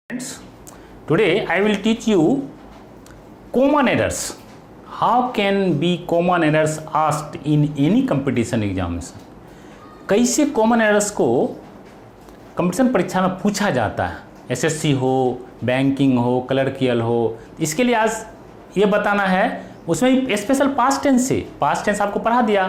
Friends, today I will teach you common errors. How can be common errors asked in any competition examination? कैसे common errors को competition परीक्षा में पूछा जाता है, एसएससी हो, बैंकिंग हो, क्लर्कियल हो। इसके लिए आज ये बताना है। उसमें स्पेशल पास्ट टेंस से, पास्ट टेंस आपको पढ़ा दिया,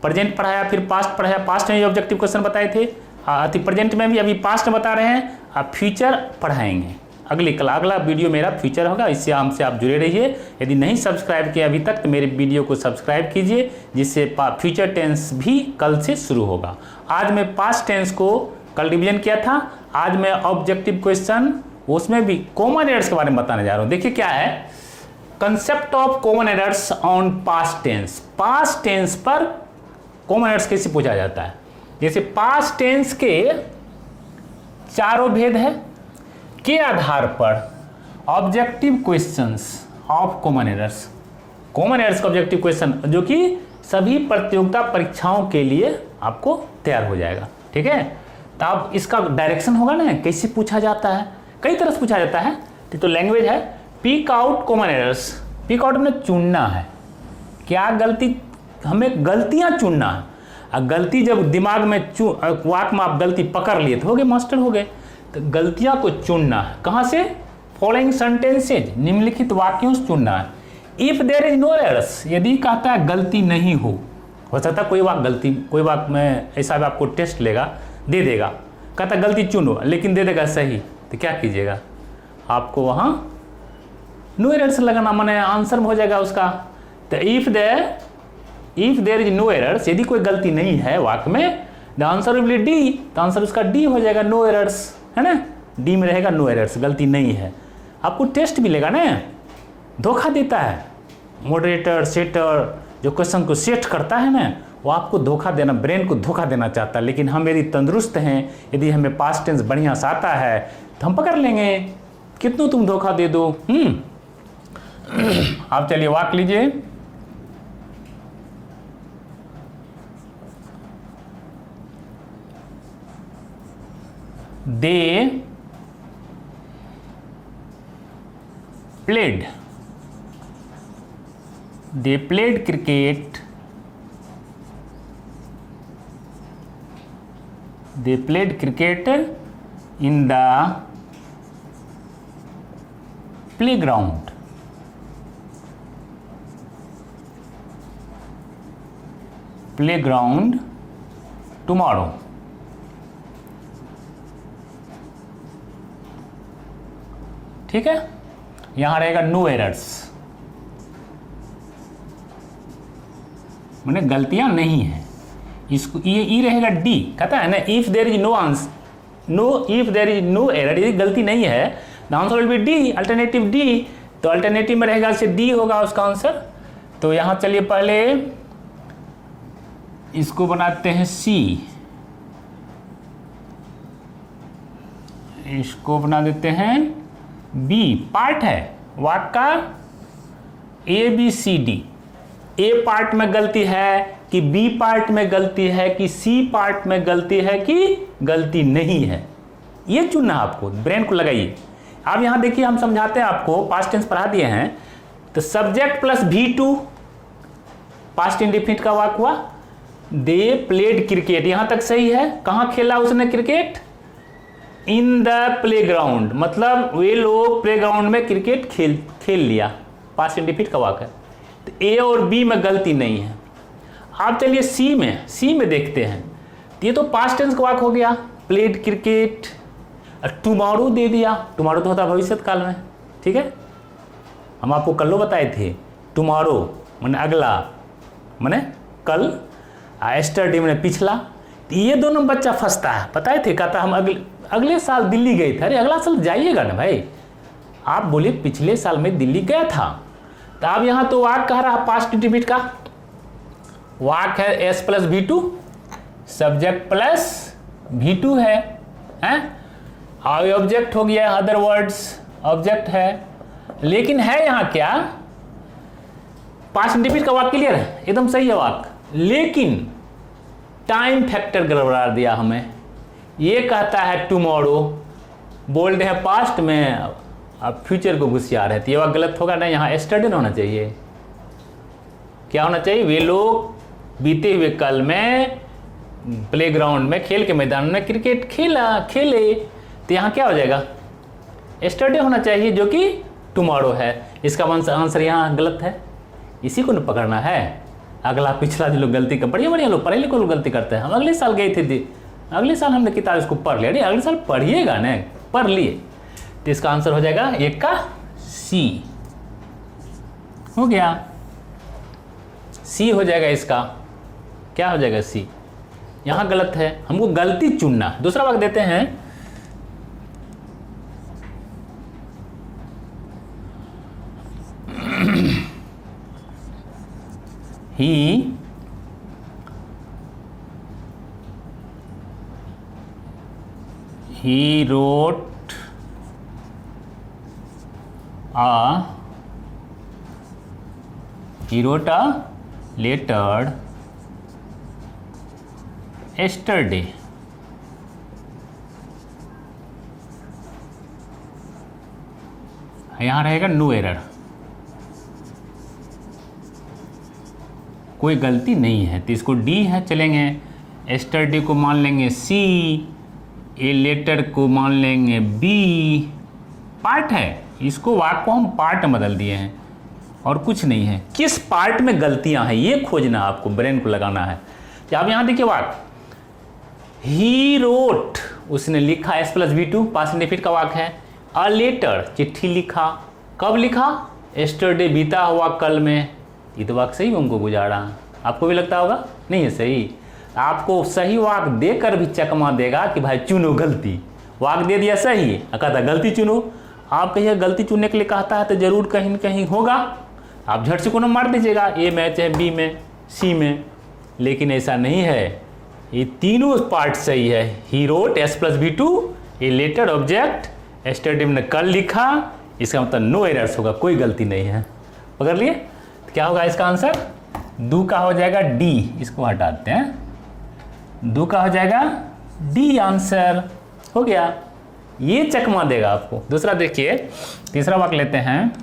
प्रेजेंट पढ़ाया, फिर पास्ट पढ़ाया। पास्ट में ऑब्जेक्टिव क्वेश्चन बताए थे, प्रेजेंट में भी अभी पास्ट में बता रहे हैं, आप फ्यूचर पढ़ाएंगे। अगला वीडियो मेरा फ्यूचर होगा, इससे हमसे आप जुड़े रहिए। यदि नहीं सब्सक्राइब किया अभी तक तो मेरे वीडियो को सब्सक्राइब कीजिए, जिससे फ्यूचर टेंस भी कल से शुरू होगा। आज मैं पास्ट टेंस को कल रिवीजन किया था, आज मैं ऑब्जेक्टिव क्वेश्चन उसमें भी कॉमन एरर्स के बारे में बताने जा रहा हूँ। देखिए क्या है, concept of common errors on past tense. Past tense पर कॉमन एरर्स कैसे पूछा जाता है। जैसे पास्ट टेंस के चारों भेद है के आधार पर objective questions of common errors. Common errors का ऑब्जेक्टिव क्वेश्चन जो कि सभी प्रतियोगिता परीक्षाओं के लिए आपको तैयार हो जाएगा। ठीक है, तो अब इसका डायरेक्शन होगा ना, कैसे पूछा जाता है, कई तरह से पूछा जाता है। तो लैंग्वेज है pick out common errors. Pick out में चुनना है, क्या गलती, हमें गलतियां चुनना है। गलती जब दिमाग में वाक में आप गलती पकड़ लिए तो हो गए, मास्टर हो गए। तो गलतियां को चुनना है, कहाँ से, फॉलोइंग सेंटेंसेज, निम्नलिखित वाक्यों से चुनना है। If there is no errors, यदि कहता है गलती नहीं हो सकता कोई वाक में ऐसा भी आपको टेस्ट लेगा, दे देगा, कहता गलती चुनो, लेकिन दे देगा सही, तो क्या कीजिएगा, आपको वहाँ नो एरर्स लगाना, माने आंसर में हो जाएगा उसका। तो if there is no errors, यदि कोई गलती नहीं है वाक्य में, the answer will be D, तो आंसर उसका डी हो जाएगा, नो एरर्स, है ना, डी में रहेगा नो एरर्स, गलती नहीं है। आपको टेस्ट भी लेगा ना, धोखा देता है मॉडरेटर, सेटर, जो क्वेश्चन को सेट करता है ना, वो आपको धोखा देना, ब्रेन को धोखा देना चाहता है। लेकिन हम यदि तंदुरुस्त हैं, यदि हमें पास्ट टेंस बढ़िया से आता है, तो हम पकड़ लेंगे, कितनों तुम धोखा दे दो। आप चलिए वाक्य लीजिए। They played cricket. They played cricket in the playground. Playground tomorrow. ठीक है, यहां रहेगा नो एरर्स, मैंने गलतियां नहीं है। इसको ये ई रहेगा डी, कहता है ना if there is no answer, if there is no error, यदि गलती नहीं है, the answer will be D, alternative D. तो अल्टरनेटिव में रहेगा से डी होगा उसका आंसर। तो यहां चलिए पहले इसको बनाते हैं सी, इसको बना देते हैं बी। पार्ट है वाक्य का A B C D, A part में गलती है कि बी पार्ट में गलती है कि सी पार्ट में गलती है कि गलती नहीं है, ये चुनना आपको, ब्रेन को लगाइए। अब यहां देखिए हम समझाते हैं आपको, पास्ट टेंस पढ़ा दिए हैं। तो subject plus V2 past indefinite का वाक्य हुआ। दे प्लेड क्रिकेट, यहां तक सही है। कहां खेला उसने क्रिकेट, इन द प्लेग्राउंड, मतलब वे लोग प्लेग्राउंड में क्रिकेट खेल लिया, पास्ट इंडेफिनिट का वाक्य है। तो ए और बी में गलती नहीं है। आप चलिए सी में देखते हैं, तो ये तो पास्ट टेंस का वाक्य हो गया, प्लेड क्रिकेट। टुमारो दे दिया, टुमारो तो होता भविष्य काल में। ठीक है, हम आपको कल बताए थे, टुमारो मैंने अगला, मैंने कल, एस्टरडे मैंने पिछला। तो ये दोनों बच्चा फंसता है, बताए थे, कहता हम अगले साल दिल्ली गए थे। अरे अगला साल जाइएगा ना भाई, आप बोले पिछले साल में दिल्ली गया था। तो अब यहाँ तो वाक्य कह रहा पास्ट इंडेफिनिट का वाक्य है, S plus V2, subject plus V2 है, और ऑब्जेक्ट हो गया, अदर वर्ड्स ऑब्जेक्ट है। लेकिन है यहाँ क्या, पास्ट इंडेफिनिट का वाक्य क्लियर है, एकदम सही है वाक्य, लेकिन टाइम फैक्टर गड़बड़ा दिया हमें। ये कहता है टुमारो, बोल्ड है पास्ट में, अब फ्यूचर को घुसियार है, तो ये वाक्य गलत होगा ना। यहाँ एस्टरडे होना चाहिए, क्या होना चाहिए? वे लोग बीते हुए कल में प्लेग्राउंड में, खेल के मैदान में क्रिकेट खेले, तो यहाँ क्या हो जाएगा? एस्टरडे होना चाहिए, जो कि टुमारो है। इसका आंसर यहाँ गलत है। इसी को न पकड़ना है। अगला पिछला जो लोग गलती कर, बढ़िया लोग, पढ़े लिखे लोग गलती करते हैं। हम अगले साल गए थे, अगले साल हमने किताब इसको पढ़ लिया। नहीं, अगले साल पढ़िएगा ना, पढ़ लिए। तो इसका आंसर हो जाएगा एक का सी। हो गया, सी हो जाएगा इसका। क्या हो जाएगा? सी। यहाँ गलत है, हमको गलती चुनना। दूसरा वाक्य देते हैं, he wrote a letter yesterday. यहाँ रहेगा नो एरर, कोई गलती नहीं है, तो इसको डी है चलेंगे। एस्टरडे को मान लेंगे सी, ए लेटर को मान लेंगे बी। पार्ट है, इसको वाक्य को हम पार्ट में बदल दिए हैं और कुछ नहीं है। किस पार्ट में गलतियां हैं ये खोजना, आपको ब्रेन को लगाना है। अब यहाँ देखिए वाक्य, ही रोट, उसने लिखा, S plus B two past indefinite का वाक्य है। अ लेटर, चिट्ठी लिखा। कब लिखा? एस्टरडे, बीता हुआ कल में। ये तो वाक्य सही उनको गुजारा। आपको भी लगता होगा नहीं है सही? आपको सही वाक्य देकर भी चकमा देगा कि भाई चुनो गलती। वाक्य दे दिया सही, कहता गलती चुनो। आप कहिए गलती चुनने के लिए कहता है तो जरूर कहीं न कहीं होगा। आप झट से कोनो मार दीजिएगा, ए में चाहे बी में, सी में, लेकिन ऐसा नहीं है। ये तीनों पार्ट सही है। He wrote, S plus B two, a letter object, yesterday ने कल लिखा, इसका मतलब नो एरर्स होगा, कोई गलती नहीं है। पकड़ लिए? तो क्या होगा इसका आंसर? दो का हो जाएगा डी, इसको हटाते हैं। दो का हो जाएगा डी, आंसर हो गया। ये चकमा देगा आपको। दूसरा देखिए, तीसरा वाक्य लेते हैं।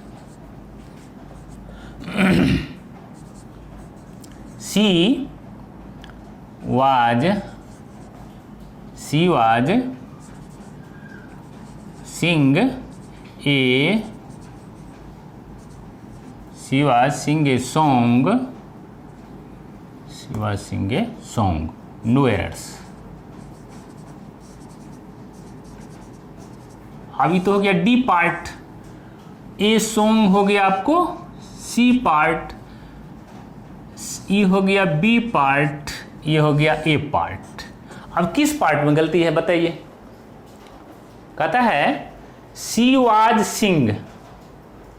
She was sing a song, no errors. अभी तो हो गया डी पार्ट, ए सॉन्ग हो गया आपको सी पार्ट, ई हो गया बी पार्ट, ये हो गया ए पार्ट। अब किस पार्ट में गलती है बताइए? कहता है सी वाज सिंग।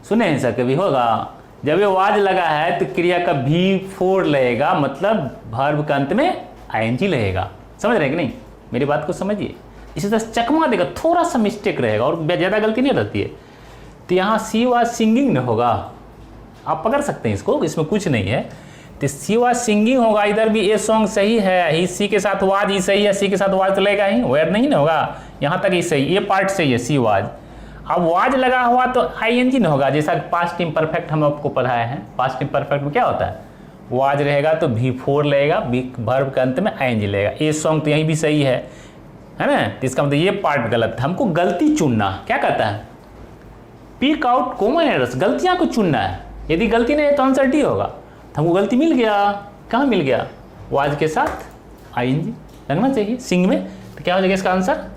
सुने हैं सर कभी? होगा जब ये वाज लगा है तो क्रिया का भी फोर लगेगा, मतलब वर्ब का अंत में आईएनजी लगेगा। समझ रहे हैं कि नहीं? मेरी बात को समझिए। इसी तरह चकमा देगा, थोड़ा सा मिस्टेक रहेगा और ज़्यादा गलती नहीं रहती है। तो यहाँ सी वाज सिंगिंग न होगा, आप पकड़ सकते हैं इसको, इसमें कुछ नहीं है। तो सी वाज सिंगिंग होगा, इधर भी ए सॉन्ग सही है, ही सी के साथ वाज ही सही है, सी के साथ वाज तो लगेगा ही, वेयर नहीं ना होगा, यहाँ तक ही सही, ये पार्ट सही है सी वाज। अब वाज लगा हुआ तो आईएनजी न होगा, जैसा पास्ट इम्परफेक्ट हम आपको पढ़ाए हैं। पास्ट इम्परफेक्ट में क्या होता है? वाज रहेगा तो भी फोर लगेगा, बी वर्ब के अंत में आईएनजी लगेगा। ए सॉन्ग तो यहीं भी सही है ना? तो इसका मतलब ये पार्ट गलत है। हमको गलती चुनना, क्या कहता है? पिक आउट कॉमन एरर्स, गलतियाँ को चुनना है। यदि गलती नहीं है तो आंसर डी होगा। हमको गलती मिल गया, कहाँ मिल गया? वाज के साथ आईएनजी लगना चाहिए सिंग में। तो क्या हो जाएगा इसका आंसर?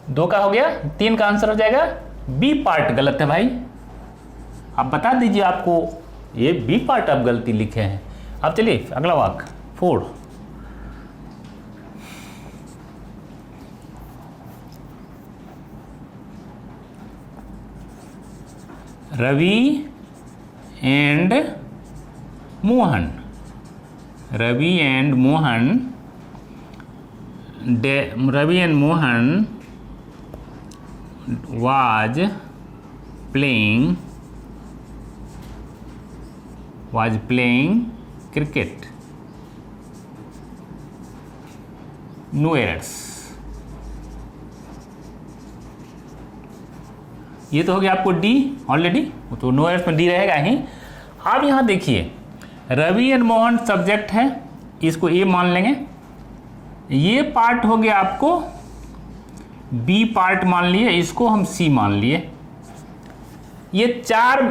दो का हो गया, तीन का आंसर हो जाएगा बी पार्ट गलत है भाई। आप बता दीजिए, आपको ये बी पार्ट आप गलती लिखे हैं। अब चलिए अगला वाक्य 4। Ravi and Mohan was playing cricket, no errors। ये तो हो गया आपको डी ऑलरेडी, तो नो एरर्स में डी रहेगा ही। अब यहाँ देखिए रवि एंड मोहन सब्जेक्ट है, इसको ए मान लेंगे। ये पार्ट हो गया आपको बी पार्ट मान लिए, इसको हम सी मान लिए। ये 4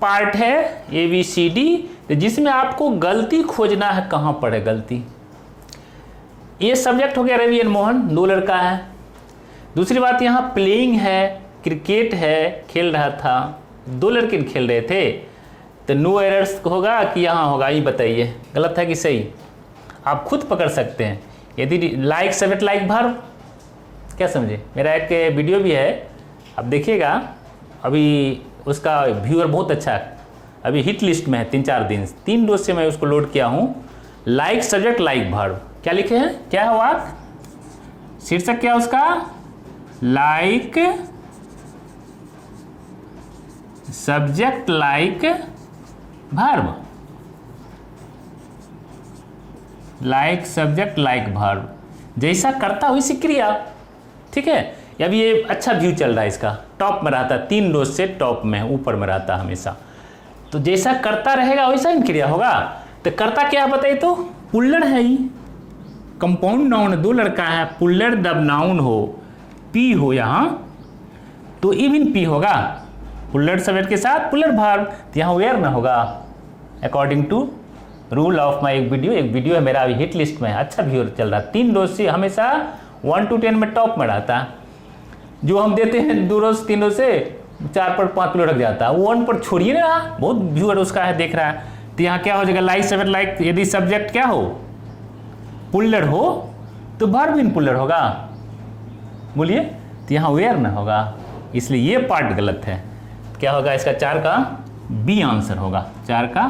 पार्ट है ए बी सी डी, जिसमें आपको गलती खोजना है, कहाँ पर है गलती। ये सब्जेक्ट हो गया रवि एंड मोहन, 2 लड़का है। दूसरी बात यहाँ प्लेइंग है, क्रिकेट है, खेल रहा था, 2 लड़के खेल रहे थे, तो नो एरर्स होगा कि यहाँ होगा, ये बताइए गलत है कि सही, आप खुद पकड़ सकते हैं। यदि लाइक सब्जेक्ट लाइक वर्ब, क्या समझे, मेरा एक वीडियो भी है, आप देखिएगा, अभी उसका व्यूअर बहुत अच्छा है, अभी हिट लिस्ट में है 3-4 दिन, 3 रोज से मैं उसको लोड किया हूँ। लाइक सब्जेक्ट लाइक वर्ब, क्या लिखे हैं, क्या है वाक, शीर्षक क्या उसका, like subject like verb, like subject like verb, जैसा करता वैसी क्रिया, ठीक है। अभी ये अच्छा व्यू चल रहा है, इसका टॉप में रहता है, 3 रोज से टॉप में ऊपर में रहता है हमेशा, तो जैसा करता रहेगा वैसा ही क्रिया होगा। तो करता क्या है बताइए, तो पुल्लर है ही, कंपाउंड नाउन, 2 लड़का है, पुल्लर जब नाउन हो, पी हो यहाँ, तो इवन पी होगा, पुल्लर सब्जेक्ट के साथ पुल्लर वर्ब, तो यहाँ वेयर ना होगा, according to rule of my एक वीडियो है मेरा, अभी हिट लिस्ट में है, अच्छा व्यू चल रहा है, 3 रोज से हमेशा 1 to 10 में टॉप में रहता है। जो हम देते हैं 2 रोज 3 रोज से 4 पर 5 किलो रख जाता है, वो 1 पर छोड़िए ना, बहुत व्यूअर उसका है देख रहा है। तो यहाँ क्या हो जाएगा, लाइक सब्जेक्ट लाइक, यदि सब्जेक्ट क्या हो, पुल्लर हो, तो वर्ब इन पुल्लर होगा, बोलिए, तो यहाँ वेयर ना होगा, इसलिए ये पार्ट गलत है। क्या होगा इसका, 4 का बी आंसर होगा, 4 का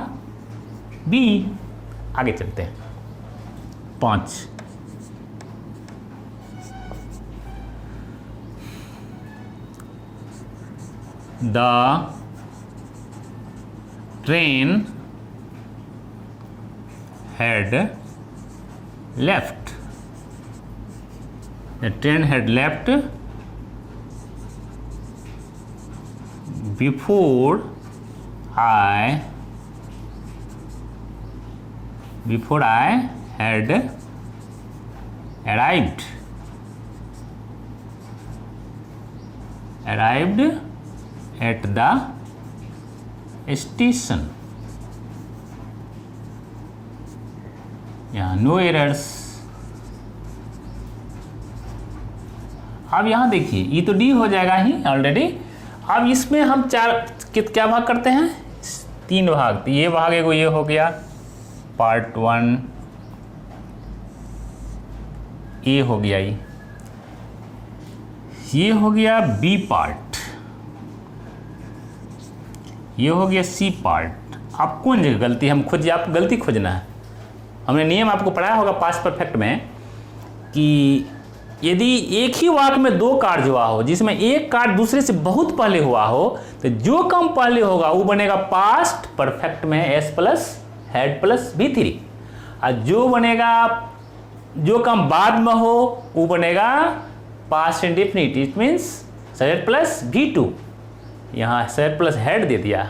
बी। आगे चलते हैं 5, The train had left. The train had left before I had arrived at the station. यहाँ नो एरर्स। अब यहाँ देखिए, ये तो डी हो जाएगा ही ऑलरेडी। अब इसमें हम 4 क्या भाग करते हैं, 3 भाग, तो ये भाग एगो ये हो गया पार्ट 1, ए हो गया, ये हो गया बी पार्ट, ये हो गया सी पार्ट। आप कौन जगह गलती हम खोजिए, आपको गलती खोजना है। हमने नियम आपको पढ़ाया होगा पास्ट परफेक्ट में कि यदि एक ही वाक्य में 2 कार्य हुआ हो, जिसमें एक कार्य दूसरे से बहुत पहले हुआ हो, तो जो काम पहले होगा वो बनेगा पास्ट परफेक्ट में S plus had plus V3, और जो बनेगा जो काम बाद में हो वो बनेगा past indefinite, it means subject plus V2। यहाँ सब्जेक्ट प्लस हैड दे दिया,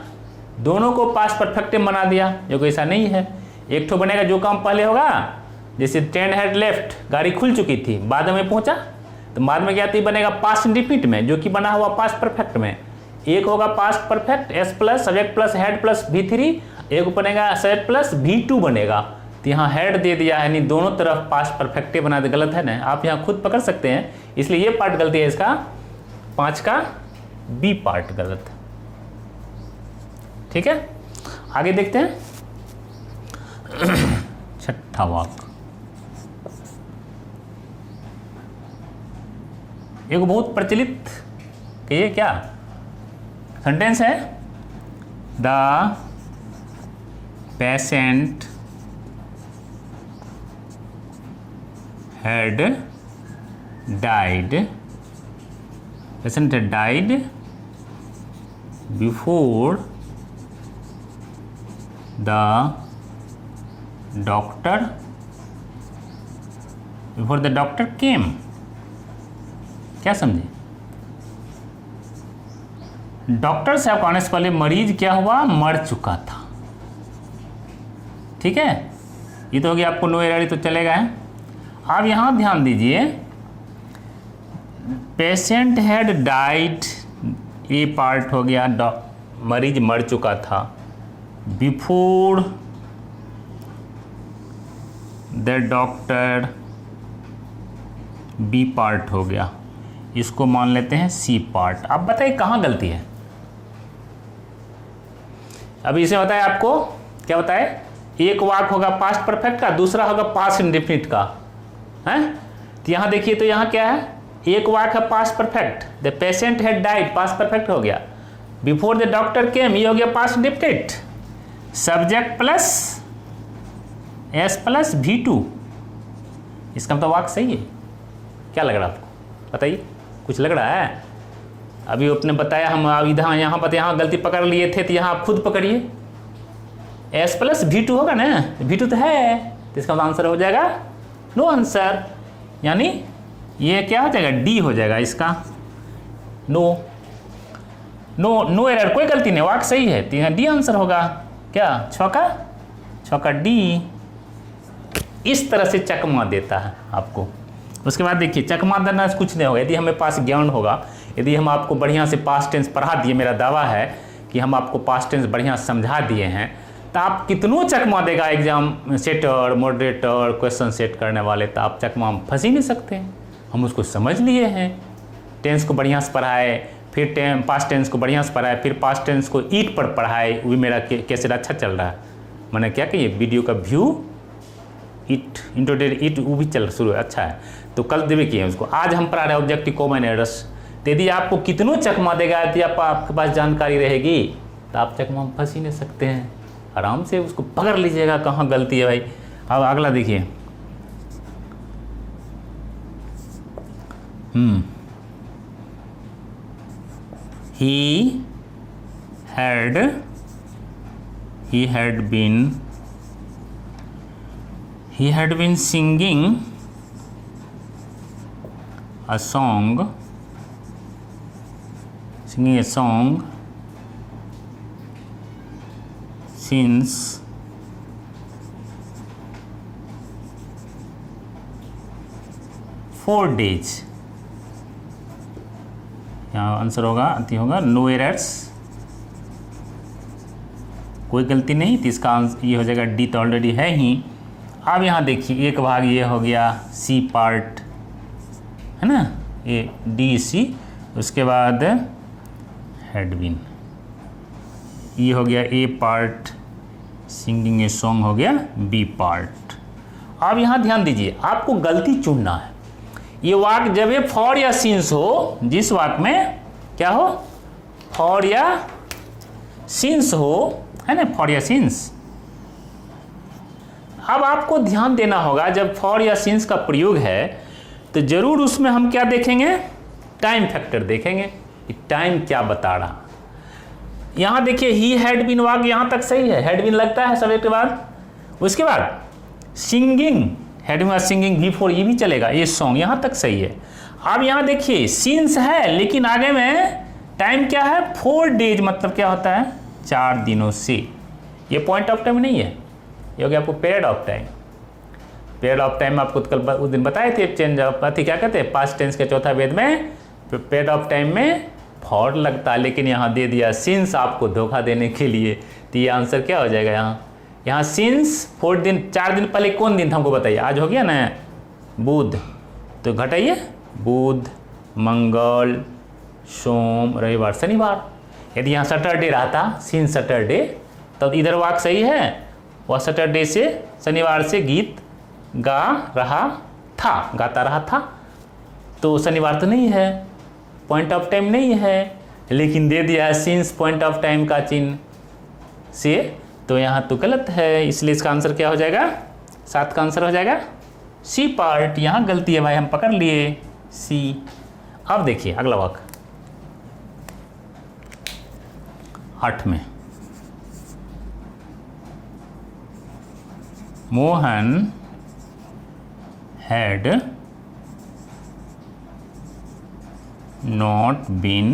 दोनों को पास्ट परफेक्ट में बना दिया, जो कि ऐसा नहीं है। एक तो बनेगा जो काम पहले होगा, जैसे ट्रेन हैड लेफ्ट, गाड़ी खुल चुकी थी, बाद में पहुंचा, तो बाद में क्या थी बनेगा पास्ट इंडेफिनिट में, जो कि बना हुआ पास्ट परफेक्ट में। एक होगा past perfect S plus subject plus had plus V3, एक बनेगा सब्जेक्ट प्लस V2 बनेगा। तो यहाँ हैड दे दिया है, नहीं दोनों तरफ पास्ट परफेक्ट बना दे, गलत है ना, आप यहाँ खुद पकड़ सकते हैं, इसलिए ये पार्ट गलती है इसका, 5 का बी पार्ट गलत है। ठीक है, आगे देखते हैं। छठा वाक्य, एक बहुत प्रचलित कहिए क्या सेंटेंस है, the patient had died, patient had died before the doctor came। क्या समझे, डॉक्टर साहब को आने से पहले मरीज क्या हुआ, मर चुका था। ठीक है, ये तो हो गया आपको नो एरर, तो चलेगा है। अब यहाँ ध्यान दीजिए, पेशेंट हैड डाइड, ये पार्ट हो गया, मरीज मर चुका था। Before the doctor, B part हो गया, इसको मान लेते हैं सी पार्ट। अब बताइए कहाँ गलती है। अभी इसे बताए आपको, क्या बताए, एक वाक्य होगा पास्ट परफेक्ट का, दूसरा होगा पास्ट इंडेफिनिट का, है। तो यहाँ देखिए, तो यहाँ क्या है, एक वाक्य है past perfect, the patient had died, past perfect हो गया। बिफोर द डॉक्टर केम, ये हो गया past indefinite. Subject plus S plus V2, इसका मतलब वाक्य सही है। क्या लग रहा है आपको, बताइए, कुछ लग रहा है। अभी आपने बताया, हम इधर यहाँ पर यहाँ गलती पकड़ लिए थे, तो यहाँ आप खुद पकड़िए, एस प्लस V2 होगा ना, V2 तो है, तो इसका आंसर हो जाएगा नो आंसर, यानी ये क्या हो जाएगा, डी हो जाएगा इसका, नो नो नो एरर, कोई गलती नहीं, वाक्य सही है, तो यहाँ डी आंसर होगा। क्या, छक्का, छक्का डी। इस तरह से चकमा देता है आपको। उसके बाद देखिए, चकमा देना से कुछ नहीं होगा, यदि हमें पास ज्ञान होगा, यदि हम आपको बढ़िया से पास्ट टेंस पढ़ा दिए, मेरा दावा है कि हम आपको पास्ट टेंस बढ़िया समझा दिए हैं, तो आप कितनों चकमा देगा exam setter, moderator, question set करने वाले, तो आप चकमा में फंस ही नहीं सकते। हम उसको समझ लिए हैं, टेंस को बढ़िया से पढ़ाए, फिर पास्ट टेंस को बढ़िया से पढ़ाए, फिर पास्ट टेंस को ईट पर पढ़ाए, वो भी मेरा कैसे अच्छा चल रहा है। मैंने क्या कहिए, वीडियो का व्यू इट इंटरटेड इट, वो भी चल शुरू है, अच्छा है। तो कल देवे किए उसको, आज हम पढ़ा रहे हैं ऑब्जेक्टिव कॉमन एरर्स। तो यदि आपको कितनों चकमा देगा, यदि आपके पास जानकारी रहेगी, तो आप चकमा में फंस ही नहीं सकते हैं। आराम से उसको पकड़ लीजिएगा कहाँ गलती है भाई। अब अगला देखिए, he had been singing a song since 4 days। यहाँ आंसर होगा, अति होगा नो एरर्स, कोई गलती नहीं, तो इसका आंसर ये हो जाएगा डी, तो ऑलरेडी है ही। अब यहाँ देखिए, एक भाग ये हो गया सी पार्ट, है ना, ये डी सी। उसके बाद हैड बीन, ये हो गया ए पार्ट, सिंगिंग ए सॉन्ग हो गया बी पार्ट। अब यहाँ ध्यान दीजिए, आपको गलती चुनना है। ये वाक्य जब ये फॉर या सिंस हो, जिस वाक्य में क्या हो, फॉर या सिंस हो, है ना, फॉर या सिंस। अब आपको ध्यान देना होगा, जब फॉर या सिंस का प्रयोग है, तो जरूर उसमें हम क्या देखेंगे, टाइम फैक्टर देखेंगे, कि टाइम क्या बता रहा। यहाँ देखिए, ही हैड बीन वाक्य यहाँ तक सही है, हैड बीन लगता है सब्जेक्ट के बाद। उसके बाद singing, had been singing before, ये भी चलेगा, ये सॉन्ग यहाँ तक सही है। अब यहाँ देखिए, सिंस है, लेकिन आगे में टाइम क्या है, 4 डेज, मतलब क्या होता है, 4 दिनों से। ये पॉइंट ऑफ टाइम नहीं है, ये हो गया आपको period of time. Period of time आपको कल उस दिन बताए थे, चेंज ऑफ अति क्या कहते हैं, पास्ट टेंस के चौथा वेद में पीरियड ऑफ टाइम में फॉर लगता है, लेकिन यहाँ दे दिया सिंस आपको धोखा देने के लिए। तो ये आंसर क्या हो जाएगा, यहाँ सिंस 4 दिन, 4 दिन पहले कौन दिन था हमको बताइए, आज हो गया ना बुध, तो घटाइए, बुध, मंगल, सोम, रविवार, शनिवार। यदि यहाँ सैटरडे रहता, सिंस सैटरडे, तब इधर वाक्य सही है, वह सैटरडे से, शनिवार से गीत गा रहा था, गाता रहा था, तो शनिवार तो नहीं है, पॉइंट ऑफ टाइम नहीं है, लेकिन दे दिया है सिंस पॉइंट ऑफ टाइम का चिन्ह से, तो यहाँ तो गलत है। इसलिए इसका आंसर क्या हो जाएगा, 7 का आंसर हो जाएगा सी पार्ट। यहाँ गलती है भाई, हम पकड़ लिए सी। अब देखिए अगला वाक्य 8 में, Mohan had not been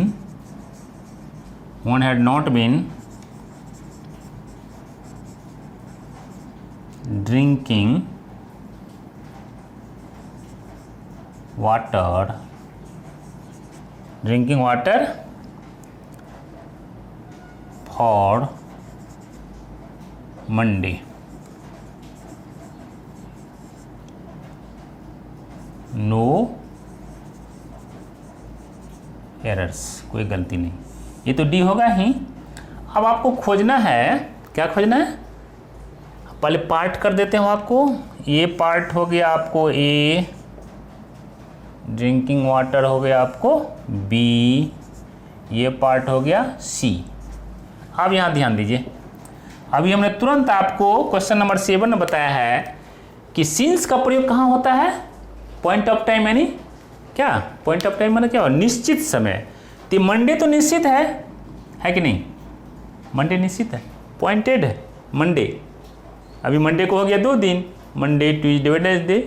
one had not been drinking water for Monday. No errors, कोई गलती नहीं। ये तो डी होगा ही। अब आपको खोजना है, क्या खोजना है? पहले पार्ट कर देते हैं आपको। ये पार्ट हो गया आपको ए, ड्रिंकिंग वाटर हो गया आपको बी, ये पार्ट हो गया सी। अब यहाँ ध्यान दीजिए, अभी हमने तुरंत आपको क्वेश्चन नंबर 7 में बताया है कि सिंस का प्रयोग कहाँ होता है? पॉइंट ऑफ टाइम, यानी क्या पॉइंट ऑफ टाइम मतलब क्या? निश्चित समय। तो मंडे तो निश्चित है कि नहीं? मंडे निश्चित है, पॉइंटेड है मंडे। अभी मंडे को हो गया 2 दिन, मंडे ट्यूजडे वेडनेसडे,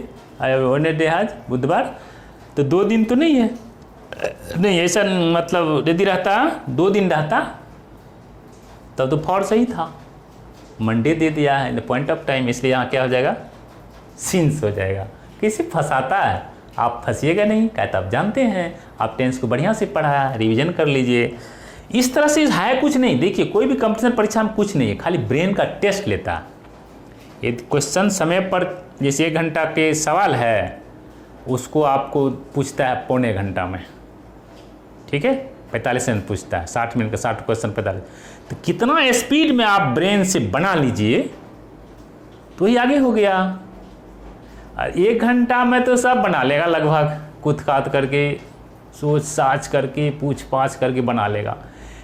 वेडनेसडे आज बुधवार, तो 2 दिन तो नहीं है। नहीं ऐसा मतलब यदि रहता 2 दिन रहता तब तो फॉर सही था, मंडे दे दिया है पॉइंट ऑफ टाइम, इसलिए यहाँ क्या हो जाएगा? सिंस हो जाएगा। किसी फंसाता है, आप फंसिएगा नहीं, कहता आप जानते हैं, आप टेंस को बढ़िया से पढ़ा, रिवीजन कर लीजिए। इस तरह से है कुछ नहीं। देखिए कोई भी कंपटीशन परीक्षा में कुछ नहीं है, खाली ब्रेन का टेस्ट लेता है। ये क्वेश्चन समय पर, जैसे 1 घंटा के सवाल है उसको आपको पूछता है पौने घंटा में, ठीक है, 45 मिनट पूछता है, 60 मिनट का 60 क्वेश्चन 45। तो कितना स्पीड में आप ब्रेन से बना लीजिए तो ही आगे हो गया। 1 घंटा में तो सब बना लेगा लगभग, कूद काद करके, सोच साच करके, पूछ पाछ करके बना लेगा।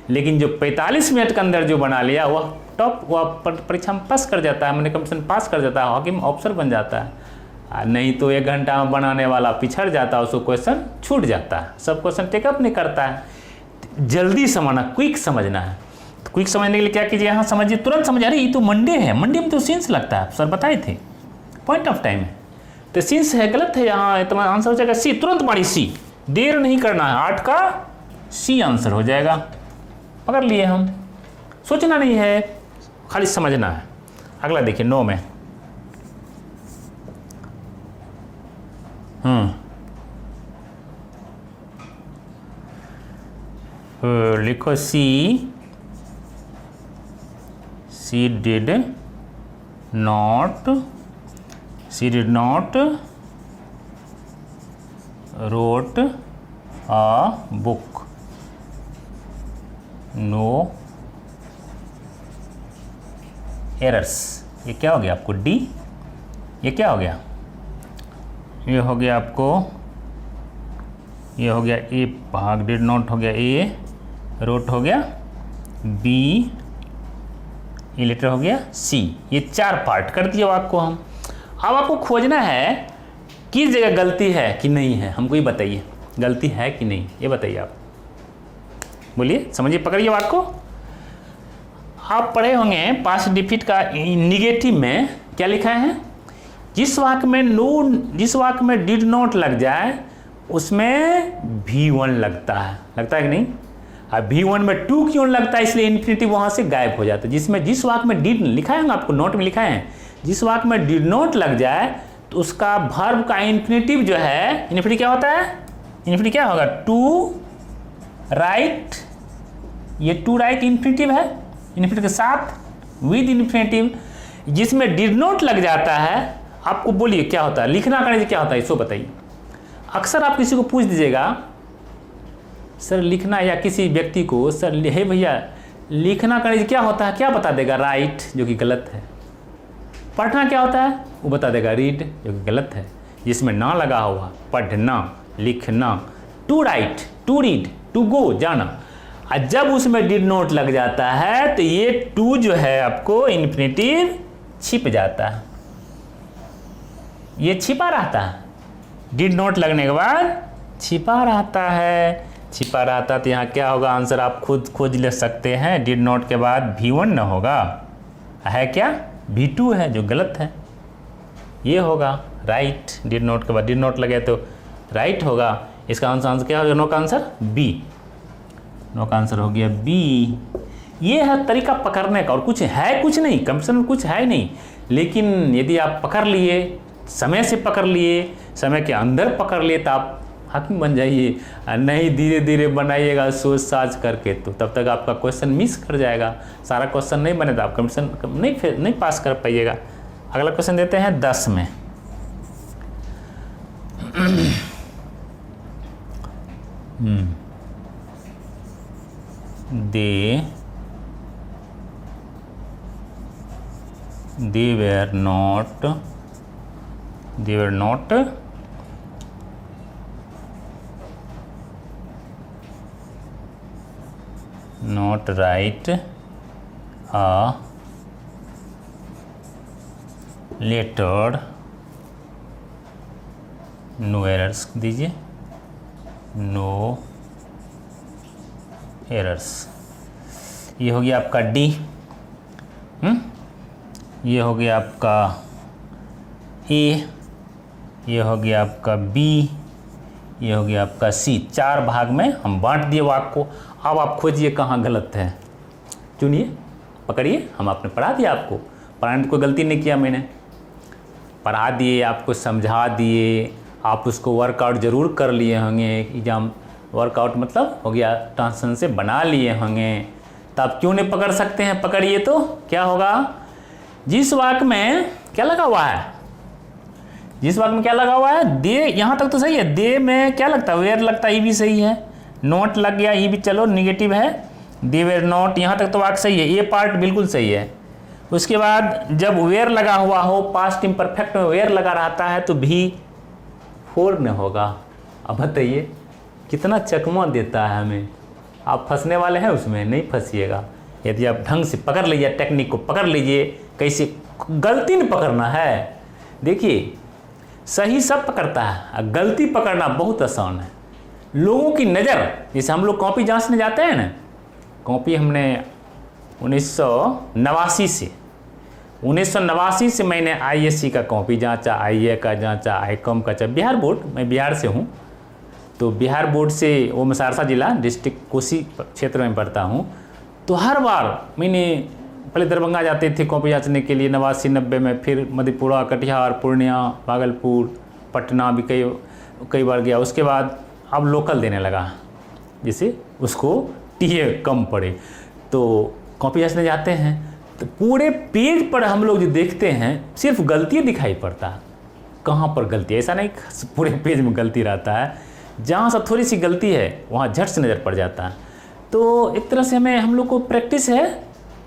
लेकिन जो 45 मिनट के अंदर जो बना लिया वह टॉप, वह परीक्षा में पास कर जाता है, मैंने कंपटीशन पास कर जाता है, हाकिम ऑफिसर बन जाता है। नहीं तो 1 घंटा में बनाने वाला पिछड़ जाता है, उसको क्वेश्चन छूट जाता है, सब क्वेश्चन टेकअप नहीं करता है। जल्दी समझना, क्विक समझना है। तो क्विक समझने के लिए क्या कीजिए, यहाँ समझिए, तुरंत समझ। अरे ये तो मंडे है, मंडे में तो सिंस लगता है, सर बताए थे, पॉइंट ऑफ टाइम है, तो सिंस है, गलत है। यहाँ तुम्हारा आंसर हो जाएगा सी, तुरंत मारी सी, देर नहीं करना है, 8 का सी आंसर हो जाएगा। पकड़ लिए हम, सोचना नहीं है, खाली समझना है। अगला देखिए 9 में, लिखो she did not wrote a book, no errors। ये क्या हो गया आपको? डी। ये क्या हो गया? ये हो गया आपको, ये हो गया ए भाग, डिड नॉट हो गया ए, रोट हो गया बी, ये लेटर हो गया सी। ये 4 पार्ट कर दिए आपको हम। अब आपको खोजना है किस जगह गलती है कि नहीं है, हमको ये बताइए, गलती है कि नहीं, ये बताइए आप, बोलिए, समझिए, पकड़िए बात को। आप पढ़े होंगे पास्ट डिफिट का निगेटिव में क्या लिखा है? जिस वाक्य में डिड नॉट लग जाए उसमें V1 लगता है कि नहीं? अब V1 में 2 क्यों लगता है? इसलिए इन्फिनिटिव वहाँ से गायब हो जाता है। जिस वाक्य में डिड लिखा है ना, आपको नोट में लिखा है, जिस वाक्य में डिड नॉट लग जाए तो उसका वर्ब का इन्फिनिटिव जो है, इन्फिनिटिव क्या होता है? इन्फिनिटिव क्या होगा? टू राइट, ये टू राइट इन्फिनिटिव है, इन्फिनिटिव के साथ विद इन्फिनिटिव। जिसमें डिड नॉट लग जाता है, आपको बोलिए क्या होता है, लिखना करने क्या होता है, इसको बताइए। अक्सर आप किसी को पूछ दीजिएगा, सर लिखना, या किसी व्यक्ति को, सर हे भैया लिखना करने क्या होता है, क्या बता देगा? राइट, जो कि गलत है। पढ़ना क्या होता है, वो बता देगा रीड, जो कि गलत है। जिसमें ना लगा हुआ, पढ़ना, लिखना, to write, to read, to go, जाना। और जब उसमें डिड नॉट लग जाता है तो ये टू जो है आपको इन्फिनिटिव छिप जाता है, ये छिपा रहता है। डिड नॉट लगने के बाद छिपा रहता है, छिपा रहता तो यहाँ क्या होगा? आंसर आप खुद खोज ले सकते हैं। डिड नॉट के बाद V1 न होगा, है क्या? V2 है, जो गलत है। ये होगा राइट, डिड नॉट के बाद डिड नॉट लगे तो राइट होगा। इसका आंसर क्या होगा? नो का आंसर बी। नो का आंसर हो गया बी। ये है तरीका पकड़ने का, और कुछ है कुछ नहीं, कंपटीशन में कुछ है नहीं। लेकिन यदि आप पकड़ लिए, समय से पकड़ लिए, समय के अंदर पकड़ लिए, तो आप हाकिम बन जाइए। नहीं धीरे धीरे बनाइएगा सोच साझ करके, तो तब तक आपका क्वेश्चन मिस कर जाएगा। सारा क्वेश्चन नहीं बने तो आप कंपटीशन नहीं पास कर पाइएगा। अगला क्वेश्चन देते हैं 10 में। they were not write a letter, no errors दीजिए, नो एरर्स। ये हो गया आपका डी। ये हो गया आपका ए, ये हो गया आपका बी, ये हो गया आपका सी। 4 भाग में हम बांट दिए वाक्य को। अब आप खोजिए कहाँ गलत है, चुनिए, पकड़िए। हम आपने पढ़ा दिया आपको, पढ़ाने में कोई गलती नहीं किया मैंने, पढ़ा दिए, आपको समझा दिए, आप उसको वर्कआउट ज़रूर कर लिए होंगे। एग्जाम वर्कआउट मतलब हो गया ट्रांसलेशन से बना लिए होंगे, तो आप क्यों नहीं पकड़ सकते हैं? पकड़िए तो क्या होगा। जिस वाक्य में क्या लगा हुआ है, जिस वाक्य में क्या लगा हुआ है, दे, यहाँ तक तो सही है। दे में क्या लगता है, वेयर लगता है, ये भी सही है। नोट लग गया, ये भी चलो निगेटिव है। दे वेयर नॉट, यहाँ तक तो वाक्य सही है, ये पार्ट बिल्कुल सही है। उसके बाद जब वेयर लगा हुआ हो, पास्ट इम्परफेक्ट में वेयर लगा रहता है, तो भी 4 में होगा। अब बताइए कितना चकमा देता है हमें। आप फंसने वाले हैं उसमें, नहीं फंसिएगा। यदि आप ढंग से पकड़ लीजिए, टेक्निक को पकड़ लीजिए, कैसे गलती नहीं पकड़ना है। देखिए सही सब पकड़ता है, गलती पकड़ना बहुत आसान है। लोगों की नज़र, जैसे हम लोग कॉपी जांचने जाते हैं ना, कॉपी हमने 1989 से मैंने ISC का कॉपी जांचा, IA का जांचा, ICOM का जांचा। बिहार बोर्ड, मैं बिहार से हूँ, तो बिहार बोर्ड से वो मैं सहरसा जिला डिस्ट्रिक्ट कोसी क्षेत्र में पढ़ता हूँ। तो हर बार मैंने पहले दरभंगा जाते थे कॉपी जांचने के लिए 89-90 में, फिर मधेपुरा, कटिहार, पूर्णिया, भागलपुर, पटना भी कई बार गया। उसके बाद अब लोकल देने लगा, जिससे उसको TA कम पड़े। तो कॉपी जांचने जाते हैं तो पूरे पेज पर हम लोग जो देखते हैं सिर्फ गलती दिखाई पड़ता है। कहाँ पर गलती है, ऐसा नहीं पूरे पेज में गलती रहता है। जहाँ से थोड़ी सी गलती है वहाँ झट से नज़र पड़ जाता है। तो एक तरह से हम लोग को प्रैक्टिस है,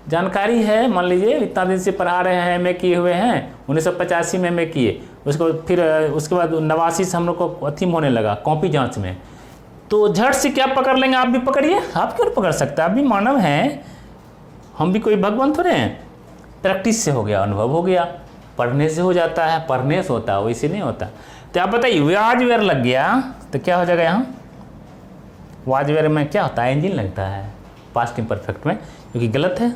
जानकारी है। मान लीजिए इतना दिन से पढ़ा रहे हैं, MA किए हुए हैं, 1985 में MA किए, उसको फिर उसके बाद 89 से हम लोग को अथीम होने लगा कॉपी जांच में। तो झट से क्या पकड़ लेंगे, आप भी पकड़िए। आप क्यों पकड़ सकते हैं, आप भी मानव हैं, हम भी कोई भगवान थोड़े हैं। प्रैक्टिस से हो गया, अनुभव हो गया, पढ़ने से हो जाता है, पढ़ने से होता है, वैसे नहीं होता। तो आप बताइए वाज वेयर लग गया तो क्या हो जाएगा, यहाँ वाज वेयर में क्या होता है, इंजन लगता है पास्ट इम्परफेक्ट में, क्योंकि गलत है,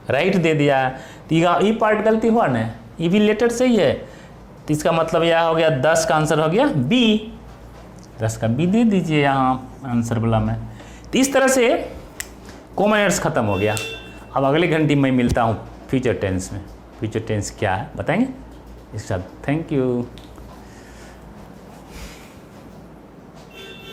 राइट दे दिया। तो ये पार्ट गलती हुआ ना, ये भी लेटर सही है, तो इसका मतलब यह हो गया 10 का आंसर हो गया बी। 10 का बी दे दीजिए यहाँ आंसर वाला में। तो इस तरह से कॉमन एरर्स खत्म हो गया। अब अगले घंटे में मिलता हूँ फ्यूचर टेंस में। फ्यूचर टेंस क्या है बताएंगे इसके साथ। Thank you.